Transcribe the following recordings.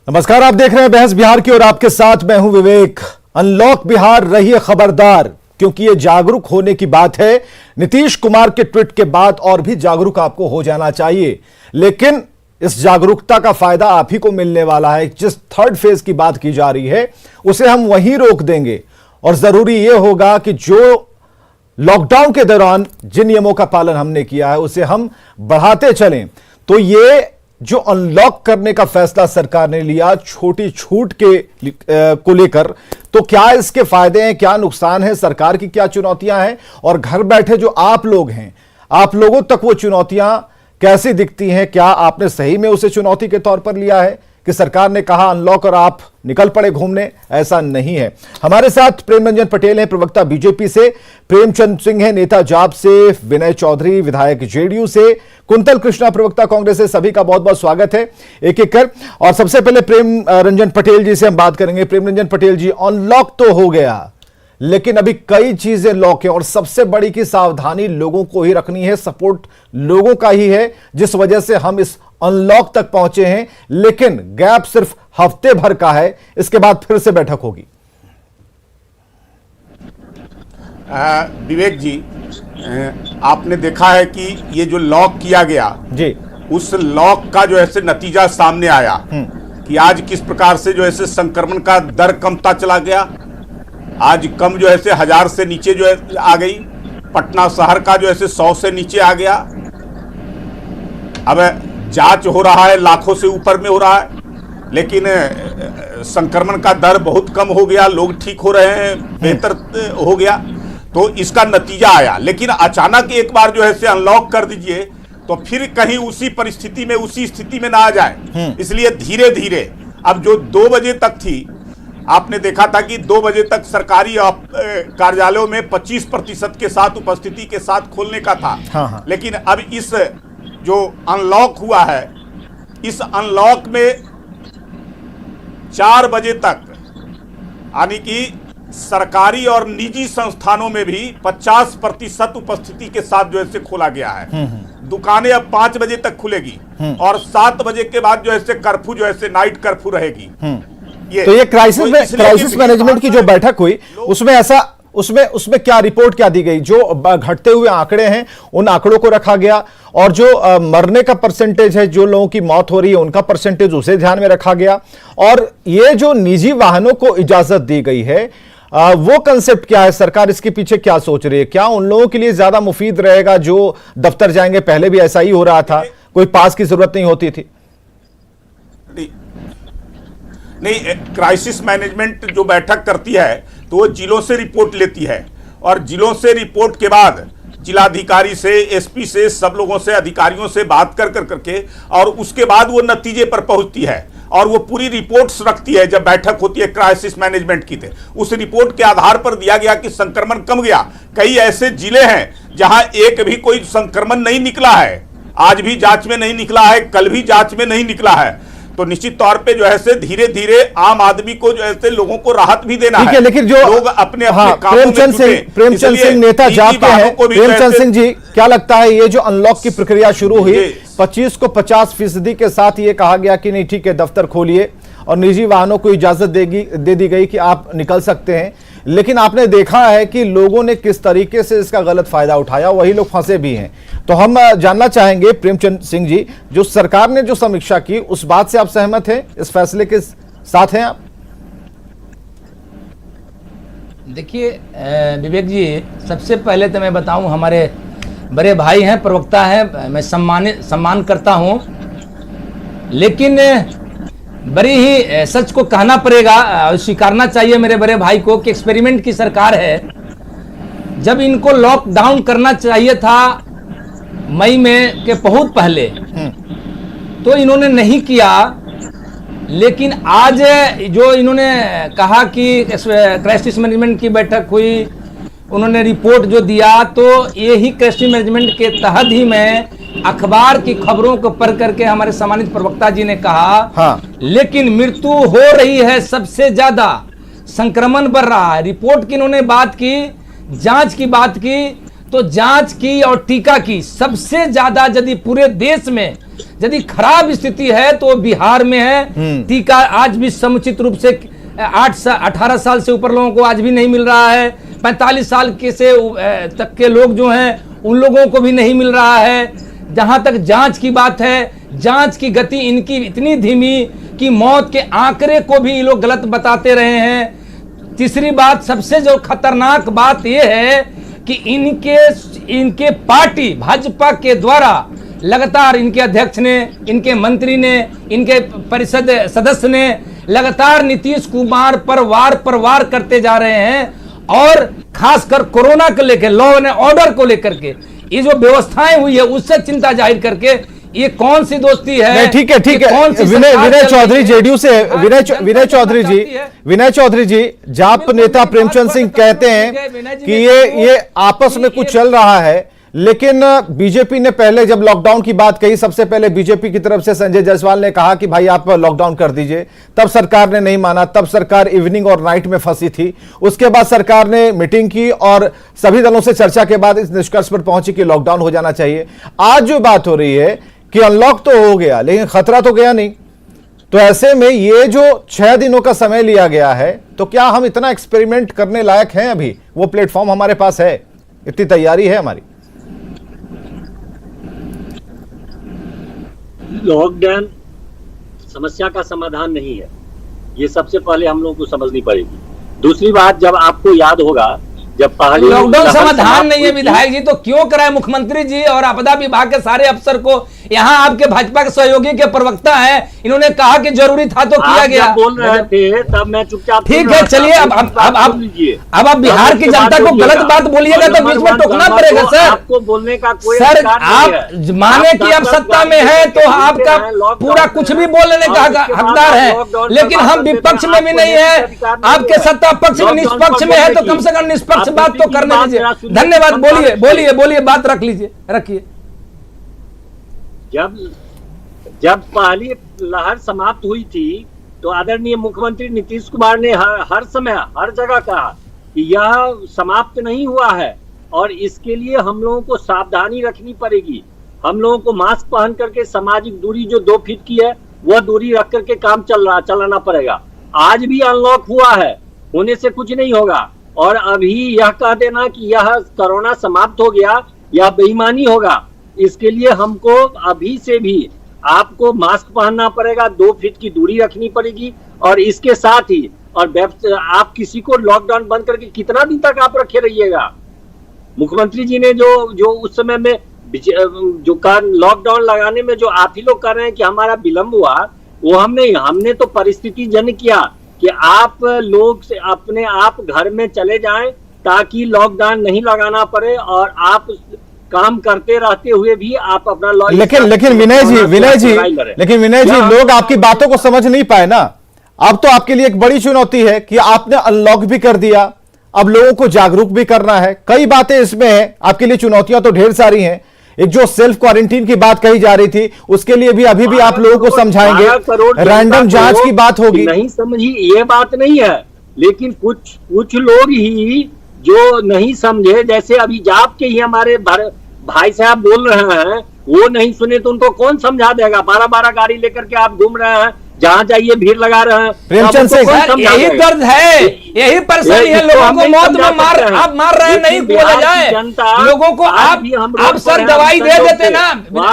नमस्कार, आप देख रहे हैं बहस बिहार की और आपके साथ मैं हूं विवेक। अनलॉक बिहार, रहिए खबरदार, क्योंकि ये जागरूक होने की बात है। नीतीश कुमार के ट्वीट के बाद और भी जागरूक आपको हो जाना चाहिए, लेकिन इस जागरूकता का फायदा आप ही को मिलने वाला है। जिस थर्ड फेज की बात की जा रही है उसे हम वहीं रोक देंगे और जरूरी यह होगा कि जो लॉकडाउन के दौरान जिन नियमों का पालन हमने किया है उसे हम बढ़ाते चलें। तो ये जो अनलॉक करने का फैसला सरकार ने लिया छोटी छूट को लेकर, तो क्या इसके फायदे हैं, क्या नुकसान है, सरकार की क्या चुनौतियां हैं और घर बैठे जो आप लोग हैं, आप लोगों तक वो चुनौतियां कैसी दिखती हैं? क्या आपने सही में उसे चुनौती के तौर पर लिया है कि सरकार ने कहा अनलॉक और आप निकल पड़े घूमने? ऐसा नहीं है। हमारे साथ प्रेम रंजन पटेल हैं, प्रवक्ता बीजेपी से, प्रेमचंद सिंह हैं, नेता जाप से, विनय चौधरी विधायक जेडीयू से, कुंतल कृष्णा प्रवक्ता कांग्रेस से। सभी का बहुत बहुत स्वागत है एक एक कर। और सबसे पहले प्रेम रंजन पटेल जी से हम बात करेंगे। प्रेम रंजन पटेल जी, अनलॉक तो हो गया लेकिन अभी कई चीजें लॉक है और सबसे बड़ी की सावधानी लोगों को ही रखनी है, सपोर्ट लोगों का ही है, जिस वजह से हम इस अनलॉक तक पहुंचे हैं। लेकिन गैप सिर्फ हफ्ते भर का है, इसके बाद फिर से बैठक होगी। विवेक जी, आपने देखा है कि ये जो लॉक किया गया जी, उस लॉक का जो ऐसे नतीजा सामने आया कि आज किस प्रकार से जो ऐसे संक्रमण का दर कमता चला गया। आज कम जो ऐसे 1000 से नीचे जो है आ गई। पटना शहर का जो ऐसे 100 से नीचे आ गया। अब जांच हो रहा है, लाखों से ऊपर में हो रहा है, लेकिन संक्रमण का दर बहुत कम हो गया, लोग ठीक हो रहे हैं, बेहतर हो गया। तो इसका नतीजा आया। लेकिन अचानक एक बार जो है से अनलॉक कर दीजिए तो फिर कहीं उसी परिस्थिति में, उसी स्थिति में ना आ जाए। इसलिए धीरे धीरे अब जो 2 बजे तक थी, आपने देखा था कि 2 बजे तक सरकारी कार्यालयों में 25% के साथ उपस्थिति के साथ खोलने का था। हाँ। लेकिन अब इस जो अनलॉक हुआ है, इस अनलॉक में 4 बजे तक, यानी कि सरकारी और निजी संस्थानों में भी 50% उपस्थिति के साथ जो है खोला गया है। दुकानें अब 5 बजे तक खुलेगी और 7 बजे के बाद जो है कर्फ्यू, जो है नाइट कर्फ्यू रहेगी। तो ये क्राइसिस मैनेजमेंट की जो बैठक हुई उसमें क्या रिपोर्ट क्या दी गई? जो घटते हुए आंकड़े हैं उन आंकड़ों को रखा गया और जो मरने का परसेंटेज है, जो लोगों की मौत हो रही है उनका परसेंटेज, उसे ध्यान में रखा गया। और ये जो निजी वाहनों को इजाजत दी गई है, वो कंसेप्ट क्या है? सरकार इसके पीछे क्या सोच रही है? क्या उन लोगों के लिए ज्यादा मुफीद रहेगा जो दफ्तर जाएंगे? पहले भी ऐसा ही हो रहा था, कोई पास की जरूरत नहीं होती थी। नहीं, क्राइसिस मैनेजमेंट जो बैठक करती है तो वो जिलों से रिपोर्ट लेती है और जिलों से रिपोर्ट के बाद जिलाधिकारी से, एसपी से, सब लोगों से, अधिकारियों से बात कर करके और उसके बाद वो नतीजे पर पहुंचती है और वो पूरी रिपोर्ट्स रखती है। जब बैठक होती है क्राइसिस मैनेजमेंट की, उस रिपोर्ट के आधार पर दिया गया कि संक्रमण कम गया। कई ऐसे जिले हैं जहां एक भी कोई संक्रमण नहीं निकला है, आज भी जांच में नहीं निकला है, कल भी जांच में नहीं निकला है। तो निश्चित तौर पे जो है से धीरे धीरे आम आदमी को जो है से लोगों को राहत भी देना है। लेकिन जो लोग अपने कामों में प्रेमचंद सिंह नेता जाप के हैं, प्रेमचंद सिंह जी, क्या लगता है ये जो अनलॉक की प्रक्रिया शुरू हुई, 25 को 50% के साथ ये कहा गया कि नहीं ठीक है दफ्तर खोलिए और निजी वाहनों को इजाजत दे दी गई कि आप निकल सकते हैं, लेकिन आपने देखा है कि लोगों ने किस तरीके से इसका गलत फायदा उठाया, वही लोग फंसे भी हैं। तो हम जानना चाहेंगे प्रेमचंद सिंह जी, जो सरकार ने जो समीक्षा की उस बात से आप सहमत हैं? इस फैसले के साथ हैं आप? देखिए विवेक जी, सबसे पहले तो मैं बताऊं, हमारे बड़े भाई हैं, प्रवक्ता हैं, मैं सम्मान करता हूं, लेकिन बड़ी ही सच को कहना पड़ेगा, स्वीकारना चाहिए मेरे बड़े भाई को कि एक्सपेरिमेंट की सरकार है। जब इनको लॉकडाउन करना चाहिए था मई में के बहुत पहले, तो इन्होंने नहीं किया। लेकिन आज जो इन्होंने कहा कि क्राइसिस मैनेजमेंट की बैठक हुई, उन्होंने रिपोर्ट जो दिया, तो यही क्राइसिस मैनेजमेंट के तहत ही मैं अखबार की खबरों को पढ़ करके हमारे सम्मानित प्रवक्ता जी ने कहा, लेकिन मृत्यु हो रही है सबसे ज्यादा, संक्रमण बढ़ रहा है। रिपोर्ट की इन्होंने बात की, जांच की बात की, तो जांच की और टीका की सबसे ज्यादा यदि पूरे देश में यदि खराब स्थिति है तो बिहार में है। टीका आज भी समुचित रूप से 18 साल से ऊपर लोगों को आज भी नहीं मिल रहा है। 45 साल के से तक के लोग जो हैं उन लोगों को भी नहीं मिल रहा है। जहां तक जांच की बात है, जांच की गति इनकी इतनी धीमी कि मौत के आंकड़े को भी ये लोग गलत बताते रहे हैं। तीसरी बात, सबसे जो खतरनाक बात यह है कि इनके पार्टी भाजपा के द्वारा लगातार इनके अध्यक्ष ने, इनके मंत्री ने, इनके परिषद सदस्य ने लगातार नीतीश कुमार पर वार करते जा रहे हैं। और खासकर कोरोना को लेकर, लॉ एंड ऑर्डर को लेकर के ये जो व्यवस्थाएं हुई है उससे चिंता जाहिर करके ये कौन सी दोस्ती है? ठीक है विनय चौधरी जेडीयू से, विनय चौधरी जी, जाप नेता प्रेमचंद सिंह कहते हैं कि ये आपस में कुछ चल रहा है, लेकिन बीजेपी ने पहले जब लॉकडाउन की बात कही, सबसे पहले बीजेपी की तरफ से संजय जायसवाल ने कहा कि भाई आप लॉकडाउन कर दीजिए, तब सरकार ने नहीं माना, तब सरकार इवनिंग और नाइट में फंसी थी। उसके बाद सरकार ने मीटिंग की और सभी दलों से चर्चा के बाद इस निष्कर्ष पर पहुंची कि लॉकडाउन हो जाना चाहिए। आज जो बात हो रही है कि अनलॉक तो हो गया लेकिन खतरा तो गया नहीं, तो ऐसे में ये जो 6 दिनों का समय लिया गया है, तो क्या हम इतना एक्सपेरिमेंट करने लायक हैं? अभी वो प्लेटफॉर्म हमारे पास है, इतनी तैयारी है हमारी? लॉकडाउन समस्या का समाधान नहीं है, ये सबसे पहले हम लोगों को समझनी पड़ेगी। दूसरी बात, जब आपको याद होगा जब पहले लॉकडाउन समाधान नहीं है विधायक जी, तो क्यों कराए मुख्यमंत्री जी और आपदा विभाग के सारे अफसर को? यहाँ आपके भाजपा के सहयोगी के प्रवक्ता हैं, इन्होंने कहा कि जरूरी था तो किया गया। बोल रहे थे तब मैं चुपचाप। ठीक है, चलिए अब आप बिहार की जनता को गलत बात बोलिएगा तो बीच में टोकना पड़ेगा सर। आपको बोलने का कोई सर, आप माने कि आप सत्ता में है तो आपका पूरा कुछ भी बोलने का हकदार है, लेकिन हम विपक्ष में भी नहीं है, आपके सत्ता पक्ष में निष्पक्ष में है, तो कम से कम निष्पक्ष बात तो करने दीजिए। धन्यवाद, बोलिए बात रख लीजिए, रखिए। जब पहली लहर समाप्त हुई थी तो आदरणीय मुख्यमंत्री नीतीश कुमार ने हर समय हर जगह कहा कि यह समाप्त नहीं हुआ है और इसके लिए हम लोगों को सावधानी रखनी पड़ेगी। हम लोगों को मास्क पहन करके सामाजिक दूरी जो 2 फीट की है वह दूरी रख करके काम चलाना पड़ेगा। आज भी अनलॉक हुआ है, होने से कुछ नहीं होगा। और अभी यह कह देना कि यह कोरोना समाप्त हो गया, यह बेईमानी होगा। इसके लिए हमको अभी से भी आपको मास्क पहनना पड़ेगा, 2 फीट की दूरी रखनी पड़ेगी। और इसके साथ ही आप किसी को लॉकडाउन बंद करके कितना दिन तक आप रखे रहिएगा? मुख्यमंत्री जी ने जो उस समय में जो लॉकडाउन लगाने में जो आप ही लोग कर रहे हैं कि हमारा विलंब हुआ, वो हमने तो परिस्थिति जन किया कि आप लोग से अपने आप घर में चले जाएं ताकि लॉकडाउन नहीं लगाना पड़े और आप काम करते रहते हुए भी आप अपना लेकिन विनय जी, लोग आपकी बातों को समझ नहीं पाए ना। अब तो आपके लिए एक बड़ी चुनौती है कि आपने अनलॉक भी कर दिया, अब लोगों को जागरूक भी करना है। कई बातें इसमें हैं, आपके लिए चुनौतियां तो ढेर सारी हैं। एक जो सेल्फ क्वारंटीन की बात कही जा रही थी, उसके लिए भी अभी भी आप लोगों को समझाएंगे, रैंडम जांच की बात होगी। नहीं समझी ये बात नहीं है, लेकिन कुछ लोग ही जो नहीं समझे, जैसे अभी जाप के ही हमारे भाई साहब बोल रहे हैं, वो नहीं सुने तो उनको कौन समझा देगा? 12 गाड़ी लेकर के आप घूम रहे हैं, जहाँ जाइए भीड़ लगा रहे हैं। प्रेमचंद सिंह, यही दर्द है, यही परेशानी है। लोगों को मौत में आप मार रहे हैं, नहीं बोला जाए। लोगों को आप सर दवाई दे देते ना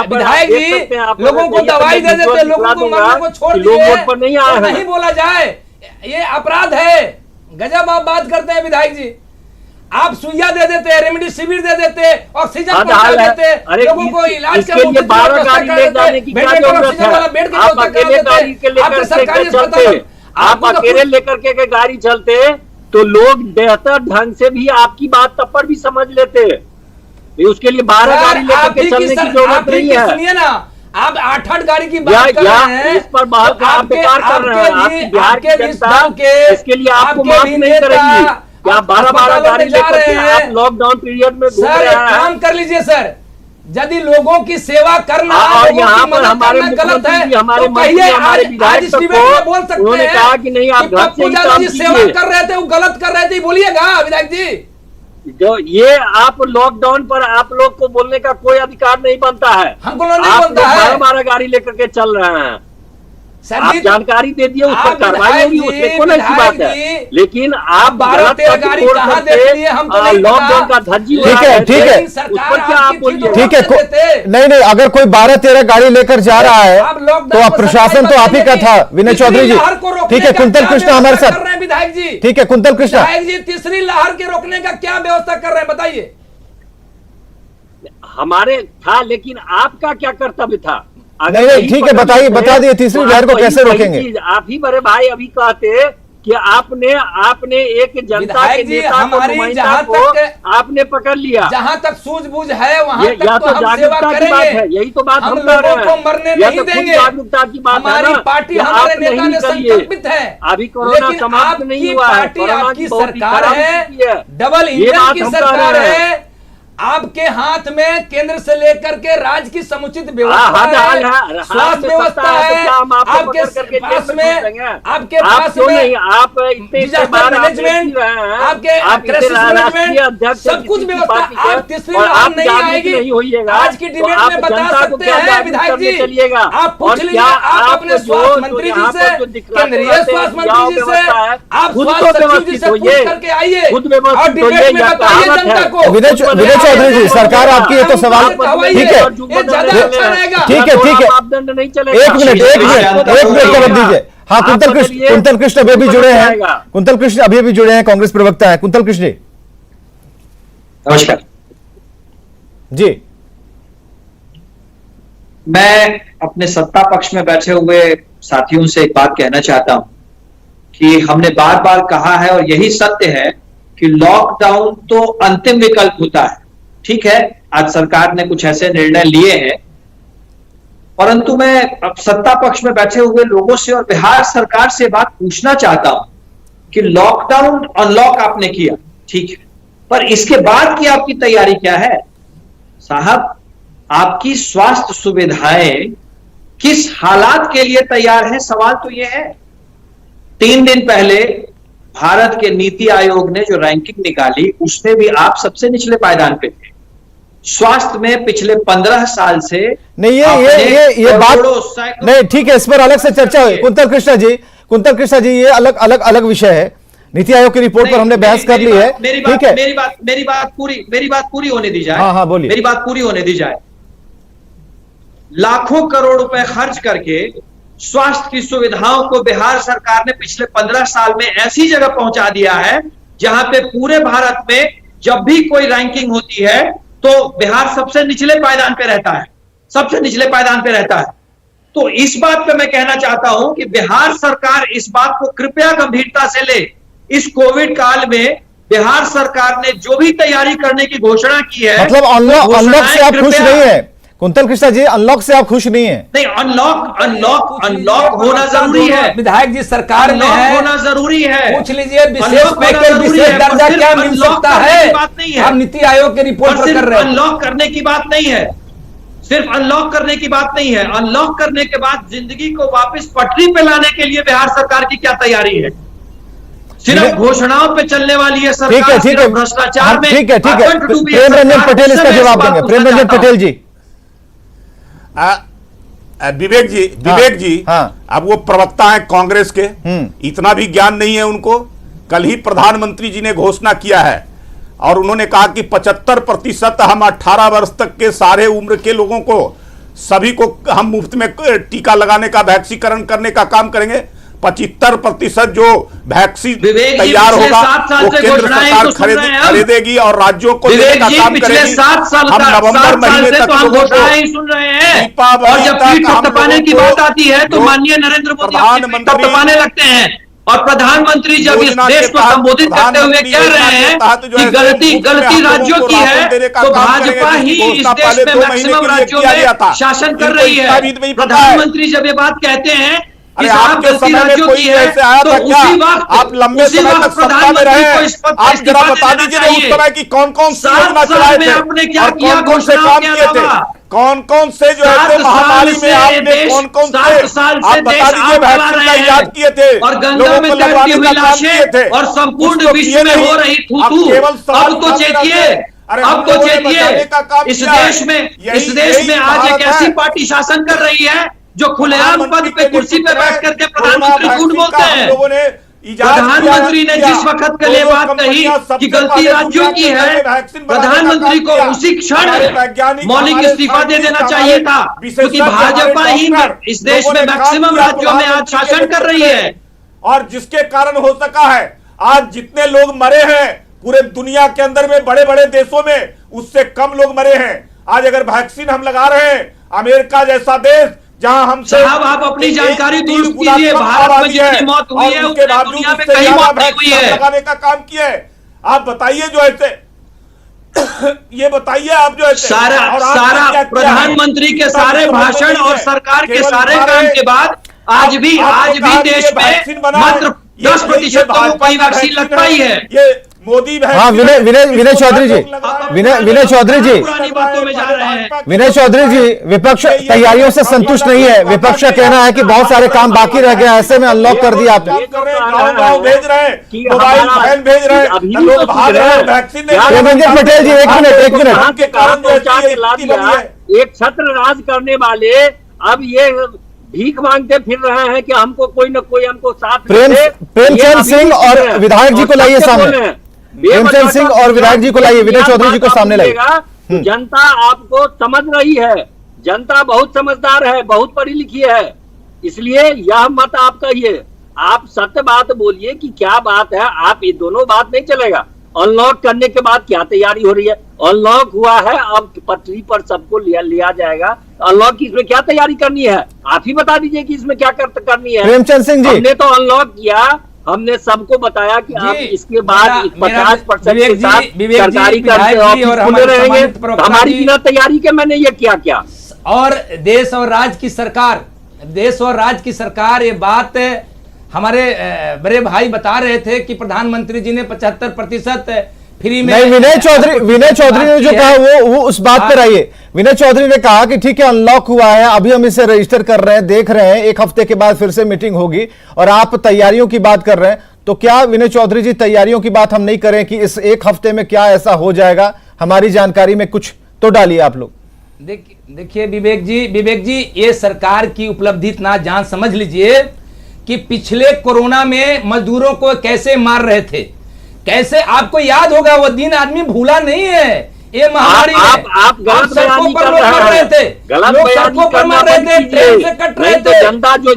विधायक जी, लोगों को दवाई दे देते, लोगों को मरने को छोड़ दिए, नहीं बोला जाए। ये अपराध है, गजब आप बात करते हैं विधायक जी। आप सुइया दे देते, रेमडेसिविर दे देते, ऑक्सीजन पहुंचा देते, लोगों को इलाज के लिए 12 गाड़ी ले जाने की क्या जरूरत है? आप अकेले गाड़ी के लेकर के चलते, आप अकेले लेकर के गाड़ी चलते तो लोग बेहतर ढंग से भी आपकी बात तब पर भी समझ लेते। उसके लिए 12 गाड़ी लेकर के चलने की जरूरत नहीं है। सुनिए ना, आप 8 गाड़ी की बात कर रहे हैं, इस पर आप बेकार कर रहे हैं। आपकी बिहार की जनता इसके लिए आपको माफ नहीं करेगी। क्या 12 गाड़ी लेकर के आप लॉकडाउन पीरियड में घूम रहे हैं? काम कर लीजिए सर, यदि लोगों की सेवा करना और यहाँ पर हमारे मुख्यमंत्री हमारे मंत्री हमारे विधायक उन्होंने कहा कि नहीं आप घर से ही काम कीजिए। सेवा कर रहे थे, वो गलत कर रहे थे, बोलिएगा विधायक जी। जो ये आप लॉकडाउन पर आप लोग को बोलने का कोई अधिकार नहीं बनता है। हमको नहीं आप बनता है। 12 गाड़ी लेकर के चल रहे हैं। सर आप जी, जानकारी दे दिए, उस पर आप कार्रवाई होगी, विधायक उसमें कौन ऐसी बात जी, है। लेकिन आप 12-13 गाड़ी कहाँ देख लिए, हम तो नहीं लॉकडाउन पता। का धज्जी ठीक है, ठीक है। उस पर क्या आप बोलिए। ठीक है, नहीं नहीं, अगर कोई 12-13 गाड़ी लेकर जा रहा है तो अब प्रशासन तो आप ही का था, विनय चौधरी जी। ठीक है, कुंतल कृष्णा हमारे साथ, विधायक जी। ठीक है, कुंतल कृष्णा विधायक जी, तीसरी लहर के रोकने का क्या व्यवस्था कर रहे हैं, बताइए। हमारे था, लेकिन आपका क्या कर्तव्य था? नहीं नहीं, ठीक है, बताइए, बता दिए तीसरी लहर को कैसे रोकेंगे। आप ही बड़े भाई अभी कहते कि आपने एक जनता के नेता को, नुमाइंदा को आपने पकड़ लिया। जहां तक सूझबूझ है वहां तक या तो तो हम सेवा जागरूकता की बात है, करेंगे। यही तो बात हम हम कर रहे लोगों को हैं। मरने या नहीं तो खुद देंगे। जागरूकता की बात है हमारी ना, पार्टी, कि हमारे आप नेता नहीं ने करिए। संकल्पित है। अभी कोरोना लेकिन समाप्त नहीं आपकी हुआ है, पार्टी, कोरोना आपकी की बहुत ही सरकार खराब है, स्थिति है। डबल ये इंजन बात की हम कह सरकार रहे हैं। है। आपके हाथ में केंद्र से लेकर के राज्य की समुचित व्यवस्था हाथ है, में स्वास्थ्य सत्ता व्यवस्था है, तो है। क्या हम आपको आपके पकड़ करके पास जेल में, में देंगे? आपके आप पास क्यों में नहीं, आप इतने डिजास्टर मैनेजमेंट, आपके क्राइसिस मैनेजमेंट, सब कुछ व्यवस्था। आप तीसरी लहर नहीं आएगी। आज की डिबेट में बता सकते हैं विधायक जी, आप पूछ लीजिए, आप अपने स्वास्थ्य मंत्री जी से, केंद्रीय स्वास्थ्य मंत्री जी से, आप स्वास्थ्य सचिव जी से पूछ करके आइए और डिबेट में बताइए जनता को। विनय चौधरी जी, सरकार आपकी है तो सवाल, ठीक है, ये ज्यादा अच्छा रहेगा। ठीक है, ठीक है, मापदंड नहीं चलेगा। एक मिनट जवाब दीजिए। हाँ, कुंतल कृष्ण अभी भी जुड़े हैं, कुंतल कृष्ण अभी भी जुड़े हैं, कांग्रेस प्रवक्ता है कुंतल कृष्ण जी। नमस्कार जी। मैं अपने सत्ता पक्ष में बैठे हुए साथियों से एक बात कहना चाहता हूं कि हमने बार बार कहा है और यही सत्य है कि लॉकडाउन तो अंतिम विकल्प होता है। ठीक है, आज सरकार ने कुछ ऐसे निर्णय लिए हैं, परंतु मैं अब सत्ता पक्ष में बैठे हुए लोगों से और बिहार सरकार से बात पूछना चाहता हूं कि लॉकडाउन अनलॉक आपने किया, ठीक है, पर इसके बाद की आपकी तैयारी क्या है? साहब, आपकी स्वास्थ्य सुविधाएं किस हालात के लिए तैयार है? सवाल तो यह है। 3 दिन पहले भारत के नीति आयोग ने जो रैंकिंग निकाली, उसमें भी आप सबसे निचले पायदान पे थे। स्वास्थ्य में पिछले 15 साल से नहीं, ये बात नहीं, ठीक है, इस पर अलग से चर्चा हुई। कुंतल कृष्णा जी, ये अलग विषय है। नीति आयोग की रिपोर्ट पर हमने बहस कर ली है, ठीक है। मेरी बात पूरी होने दी जाए। हाँ, बोलिए। मेरी बात पूरी होने दी जाए। लाखों करोड़ रुपए खर्च करके स्वास्थ्य की सुविधाओं को बिहार सरकार ने पिछले 15 साल में ऐसी जगह पहुंचा दिया है जहां पे पूरे भारत में जब भी कोई रैंकिंग होती है तो बिहार सबसे निचले पायदान पे रहता है, सबसे निचले पायदान पे रहता है। तो इस बात पे मैं कहना चाहता हूं कि बिहार सरकार इस बात को कृपया गंभीरता से ले। इस कोविड काल में बिहार सरकार ने जो भी तैयारी करने की घोषणा की है, मतलब अनलॉक से आप खुश नहीं है कुंतल कृष्णा जी? अनलॉक से आप खुश नहीं है? नहीं, अनलॉक होना जरूरी है। विधायक जी, सरकार में है, होना जरूरी है। पूछ लीजिए विशेष पैकेज, विशेष दर्जा क्या मिल सकता है? आप नीति आयोग की रिपोर्ट पर कर रहे हैं। अनलॉक करने की बात नहीं है, सिर्फ अनलॉक करने की बात नहीं है। अनलॉक करने के बाद जिंदगी को वापस पटरी पे लाने के लिए बिहार सरकार की क्या तैयारी है? सिर्फ घोषणाओं पे चलने वाली है सरकार, ठीक है, भ्रष्टाचार में। ठीक है, प्रेम रंजन पटेल इसका जवाब देंगे। प्रेम रंजन पटेल जी। विवेक जी, हाँ। अब वो प्रवक्ता हैं कांग्रेस के, इतना भी ज्ञान नहीं है उनको। कल ही प्रधानमंत्री जी ने घोषणा किया है और उन्होंने कहा कि 75% हम 18 वर्ष तक के सारे उम्र के लोगों को, सभी को हम मुफ्त में टीका लगाने का, वैक्सीकरण करने का काम करेंगे। 75% जो वैक्सीन तैयार होगा वो केंद्र सरकार खरीदेगी और राज्यों को देने का काम करेगी। हम नवंबर महीने तक लोगों को सुन रहे हैं, दीपावली और जब पीठ थपथपाने की बात आती है तो माननीय नरेंद्र मोदी प्रधानमंत्री थपथपाने लगते हैं। और प्रधानमंत्री जब इस देश को संबोधित करते हुए कह रहे हैं कि गलती राज्यों की है, तो भाजपा ही इस देश में मैक्सिमम राज्यों में शासन कर रही है। प्रधानमंत्री जब ये बात कहते हैं अरे आपके समय में कोई ऐसे आया था क्या? आप लंबे समय तक सत्ता में रहे, आप जरा बता दीजिए उस समय की कौन कौन सी योजना चलाए थे और कौन कौन से काम किए थे? कौन कौन से जो है महामारी में आपने कौन कौन से आप बता दीजिए वैक्सीन का इजाद किए थे और गंगा में तैरती हुई लाशें और संपूर्ण विश्व में हो रही थू-थू। अब तो चेतिए, अब तो चेतिए। इस देश में आज एक ऐसी पार्टी शासन कर रही है जो खुलेआम पद पे कुर्सी पे बैठ करके प्रधानमंत्री झूठ बोलते हैं। प्रधानमंत्री ने जिस वक्त के लिए बात कही कि गलती राज्यों की है, प्रधानमंत्री को उसी क्षण मौलिक इस्तीफा दे देना चाहिए था, क्योंकि भाजपा ही इस देश में मैक्सिमम राज्यों में आज शासन कर रही है। और जिसके कारण हो सका है आज जितने लोग मरे हैं पूरे दुनिया के अंदर में बड़े बड़े देशों में उससे कम लोग मरे हैं। आज अगर वैक्सीन हम लगा रहे हैं, अमेरिका जैसा देश जहां हम साहब आप अपनी जानकारी दुरुस्त कीजिए, भारत में जितनी मौत हुई है उसके बाद दुनिया में कहीं मौत नहीं हुई है। लगाने का काम किया है। आप बताइए जो ऐसे ये बताइए आप जो ऐसे सारा प्रधानमंत्री के सारे भाषण और सरकार के सारे काम के बाद आज भी देश में मात्र 10% लोगों को वैक्सीन लग पाई है। ये मोदी हाँ विनय चौधरी जी, विनय चौधरी जी, विनय चौधरी जी, विपक्ष तैयारियों से संतुष्ट नहीं है। विपक्ष का कहना है कि बहुत सारे काम बाकी रह गए, ऐसे में अनलॉक कर दिया आपने। गाँव भेज रहे हैं, मोबाइल वैन भेज रहे हैं, लोग भाग रहे हैं, वैक्सीन देवेंद्र पटेल जी एक मिनट एक छत्र राज करने वाले अब ये भीख मांगते फिर रहे हैं कि हमको कोई न कोई हमको साथ प्रेमचंद सिंह और विधायक जी को लाइए सामने। प्रेमचंद सिंह और विधायक जी को लाइए, विनय चौधरी जी को सामने लाइए। जनता आपको समझ रही है, जनता बहुत समझदार है, बहुत पढ़ी लिखी है, इसलिए यह मत आप कहिए, आप सत्य बात बोलिए कि क्या बात है। आप ये दोनों बात नहीं चलेगा। अनलॉक करने के बाद क्या तैयारी हो रही है? अनलॉक हुआ है, अब पटरी पर सबको लिया जाएगा। अनलॉक की इसमें क्या तैयारी करनी है? आप ही बता दीजिए कि इसमें क्या करनी है। प्रेमचंद सिंह जी, हमने तो अनलॉक किया, हमने सबको बताया कि आप इसके बाद 50% के साथ सरकारी ऑफिस खुले रहेंगे। हमारी बिना तैयारी के मैंने ये क्या और देश और राज्य की सरकार ये बात हमारे बड़े भाई बता रहे थे कि प्रधानमंत्री जी ने 75% फ्री में। नहीं, विनय चौधरी ने जो कहा वो उस बात पर आइए। विनय चौधरी ने कहा कि ठीक है अनलॉक हुआ है, अभी हम इसे रजिस्टर कर रहे हैं, देख रहे हैं, एक हफ्ते के बाद फिर से मीटिंग होगी, और आप तैयारियों की बात कर रहे हैं। तो क्या विनय चौधरी जी तैयारियों की बात हम नहीं करें कि इस एक हफ्ते में क्या ऐसा हो जाएगा? हमारी जानकारी में कुछ तो डालिए आप लोग। देखिए विवेक जी, ये सरकार की उपलब्धि इतना जान समझ लीजिए कि पिछले कोरोना में मजदूरों को कैसे मार रहे थे, कैसे आपको याद होगा वो दिन, आदमी भूला नहीं है। ये महामारी आप गलत सड़कों पर लोग मर रहे थे, लोग सड़कों पर मर रहे थे, ट्रेन से कट रहे थे।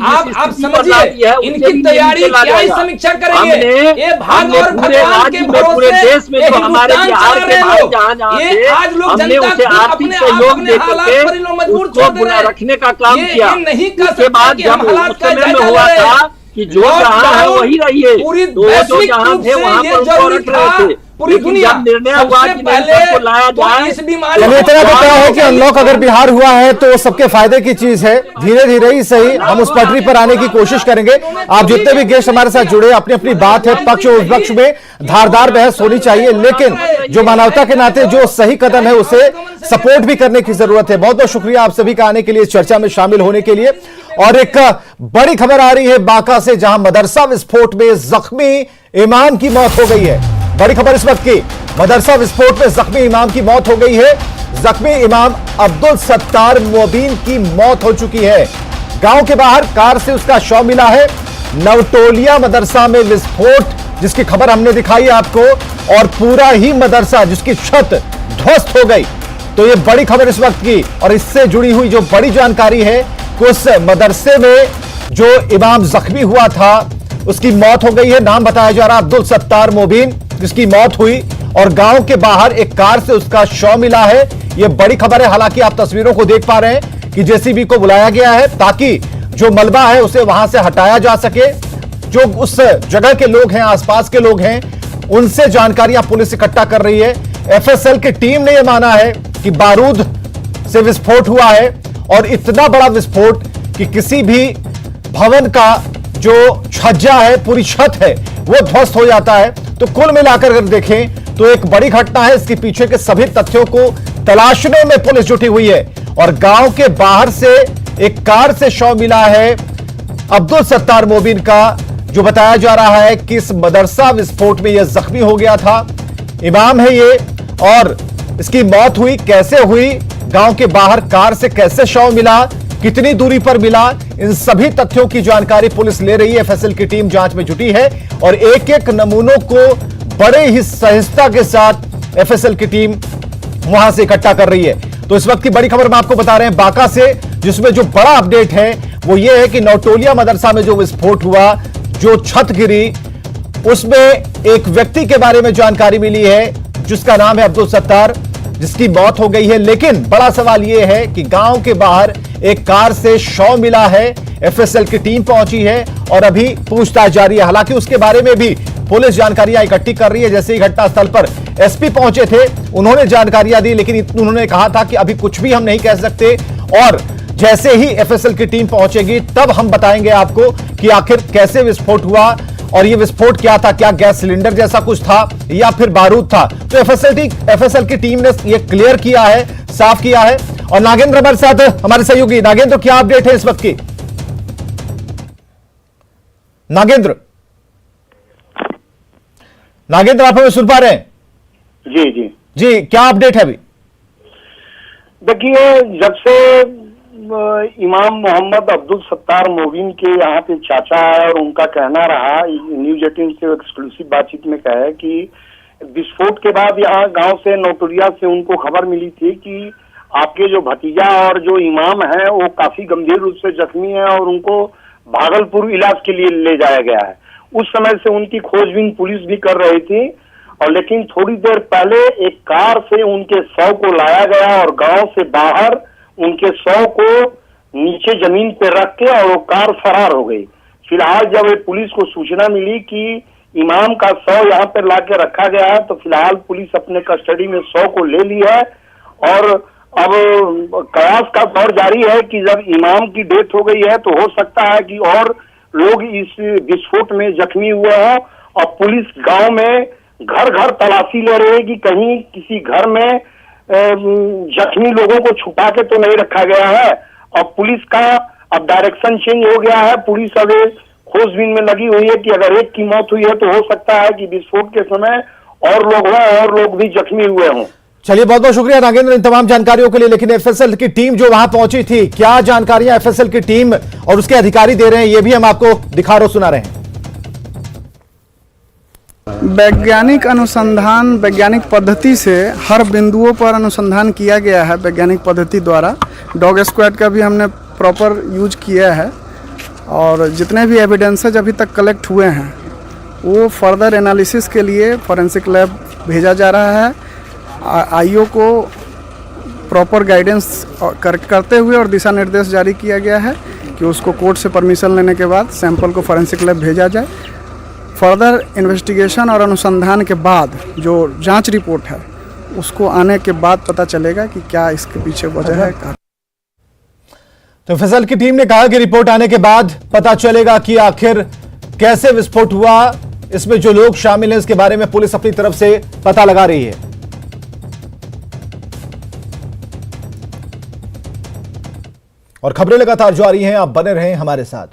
आप समझिए इनकी तैयारी क्या ही समीक्षा करेंगे? ये भाग और भगवान के भरोसे ये आज लोग जनता को अपने हालात पर लोग मजबूर छोड़ दे रहे हैं, रखने का काम किया। नहीं कर सकते कि हम हालात का जायजा ले रहे हैं कि जो जहां है वही रहिए, पूरी तो वैश्विक जहां रूप थे से वहां ये पर जरूरी रख रहे था। थे। पूरी दुनिया निर्णय हुआ कि पहले सबको लाया जाए, इस बीमारी चलिए इतना तो तय है कि अनलॉक अगर बिहार हुआ है तो वो सबके फायदे की चीज है। धीरे धीरे ही सही हम उस पटरी पर आने की कोशिश करेंगे। आप जितने भी गेस्ट हमारे साथ जुड़े, अपनी अपनी बात है, पक्ष और विपक्ष में धारदार बहस होनी चाहिए, लेकिन जो मानवता के नाते जो सही कदम है उसे सपोर्ट भी करने की जरूरत है। बहुत बहुत शुक्रिया आप सभी का आने के लिए, चर्चा में शामिल होने के लिए। और एक बड़ी खबर आ रही है बांका से, जहां मदरसा विस्फोट में जख्मी इमाम की मौत हो गई है। बड़ी खबर इस वक्त की, मदरसा विस्फोट में जख्मी इमाम की मौत हो गई है। जख्मी इमाम अब्दुल सत्तार मोबीन की मौत हो चुकी है। गांव के बाहर कार से उसका शव मिला है। नवटोलिया मदरसा में विस्फोट जिसकी खबर हमने दिखाई आपको, और पूरा ही मदरसा जिसकी छत ध्वस्त हो गई। तो ये बड़ी खबर इस वक्त की, और इससे जुड़ी हुई जो बड़ी जानकारी है कि उस मदरसे में जो इमाम जख्मी हुआ था उसकी मौत हो गई है। नाम बताया जा रहा अब्दुल सत्तार मोबीन, जिसकी मौत हुई, और गांव के बाहर एक कार से उसका शव मिला है। यह बड़ी खबर है। हालांकि आप तस्वीरों को देख पा रहे हैं कि जेसीबी को बुलाया गया है ताकि जो मलबा है उसे वहां से हटाया जा सके। जो उस जगह के लोग हैं, आसपास के लोग हैं, उनसे जानकारियां पुलिस इकट्ठा कर रही है। एफएसएल की टीम ने यह माना है कि बारूद से विस्फोट हुआ है, और इतना बड़ा विस्फोट कि किसी भी भवन का जो छज्जा है, पूरी छत है, वो ध्वस्त हो जाता है। तो कुल मिलाकर अगर देखें तो एक बड़ी घटना है। इसके पीछे के सभी तथ्यों को तलाशने में पुलिस जुटी हुई है, और गांव के बाहर से एक कार से शव मिला है अब्दुल सत्तार मोबिन का, जो बताया जा रहा है कि इस मदरसा विस्फोट में यह जख्मी हो गया था। इमाम है ये, और इसकी मौत हुई कैसे हुई, गांव के बाहर कार से कैसे शव मिला, कितनी दूरी पर मिला, इन सभी तथ्यों की जानकारी पुलिस ले रही है। एफएसएल की टीम जांच में जुटी है और एक एक नमूनों को बड़े ही सहजता के साथ एफएसएल की टीम वहां से इकट्ठा कर रही है। तो इस वक्त की बड़ी खबर हम आपको बता रहे हैं बांका से, जिसमें जो बड़ा अपडेट है वो ये है कि नौटोलिया मदरसा में जो विस्फोट हुआ, जो छत गिरी, उसमें एक व्यक्ति के बारे में जानकारी मिली है जिसका नाम है अब्दुल सत्तार, जिसकी मौत हो गई है। लेकिन बड़ा सवाल यह है कि गांव के बाहर एक कार से शव मिला है। एफएसएल की टीम पहुंची है और अभी पूछताछ जारी है। हालांकि उसके बारे में भी पुलिस जानकारियां इकट्ठी कर रही है। जैसे ही घटनास्थल पर एसपी पहुंचे थे, उन्होंने जानकारियां दी, लेकिन उन्होंने कहा था कि अभी कुछ भी हम नहीं कह सकते, और जैसे ही एफएसएल की टीम पहुंचेगी तब हम बताएंगे आपको कि आखिर कैसे विस्फोट हुआ और यह विस्फोट क्या था, क्या गैस सिलेंडर जैसा कुछ था या फिर बारूद था। तो एफएसएल की टीम ने यह क्लियर किया है, साफ किया है। और नागेंद्र हमारे साथ, हमारे सहयोगी नागेंद्र, क्या अपडेट है इस वक्त की? नागेंद्र, आप हमें सुन पा रहे हैं? जी जी जी, क्या अपडेट है अभी? देखिए, जब से इमाम मोहम्मद अब्दुल सत्तार मोबिन के यहाँ पे चाचा है और उनका कहना रहा, न्यूज 18 से एक्सक्लूसिव बातचीत में कहा है कि विस्फोट के बाद यहाँ गांव से नौटोलिया से उनको खबर मिली थी कि आपके जो भतीजा और जो इमाम है वो काफी गंभीर रूप से जख्मी है और उनको भागलपुर इलाज के लिए ले जाया गया है। उस समय से उनकी खोजबीन पुलिस भी कर रही थी, और लेकिन थोड़ी देर पहले एक कार से उनके शव को लाया गया और गांव से बाहर उनके शव को नीचे जमीन पे रख के और वो कार फरार हो गई। फिलहाल जब पुलिस को सूचना मिली कि इमाम का शव यहाँ पे ला के रखा गया है, तो फिलहाल पुलिस अपने कस्टडी में शव को ले ली है और अब कयास का दौर जारी है कि जब इमाम की डेथ हो गई है तो हो सकता है कि और लोग इस विस्फोट में जख्मी हुए हों, और पुलिस गांव में घर घर तलाशी ले रही है कि कहीं किसी घर में जख्मी लोगों को छुपा के तो नहीं रखा गया है। और पुलिस का अब डायरेक्शन चेंज हो गया है, पुलिस अब खोजबीन में लगी हुई है कि अगर एक की मौत हुई है तो हो सकता है कि विस्फोट के समय और लोग हों और लोग भी जख्मी हुए हों। चलिए, बहुत बहुत शुक्रिया नागेंद्र इन तमाम जानकारियों के लिए। लेकिन एफएसएल की टीम जो वहां पहुंची थी, क्या जानकारियां एफएसएल की टीम और उसके अधिकारी दे रहे हैं, ये भी हम आपको दिखा रहे सुना रहे हैं। वैज्ञानिक अनुसंधान, वैज्ञानिक पद्धति से हर बिंदुओं पर अनुसंधान किया गया है। वैज्ञानिक पद्धति द्वारा डॉग स्क्वाड का भी हमने प्रॉपर यूज किया है, और जितने भी एविडेंसेज अभी तक कलेक्ट हुए हैं वो फर्दर एनालिसिस के लिए फॉरेंसिक लैब भेजा जा रहा है। आईओ को प्रॉपर गाइडेंस करते हुए और दिशा निर्देश जारी किया गया है कि उसको कोर्ट से परमिशन लेने के बाद सैंपल को फॉरेंसिक लैब भेजा जाए। फर्दर इन्वेस्टिगेशन और अनुसंधान के बाद जो जांच रिपोर्ट है उसको आने के बाद पता चलेगा कि क्या इसके पीछे वजह है। तो एफएसएल की टीम ने कहा कि रिपोर्ट आने के बाद पता चलेगा कि आखिर कैसे विस्फोट हुआ, इसमें जो लोग शामिल हैं इसके बारे में पुलिस अपनी तरफ से पता लगा रही है। और खबरें लगातार जारी हैं, आप बने रहें हमारे साथ।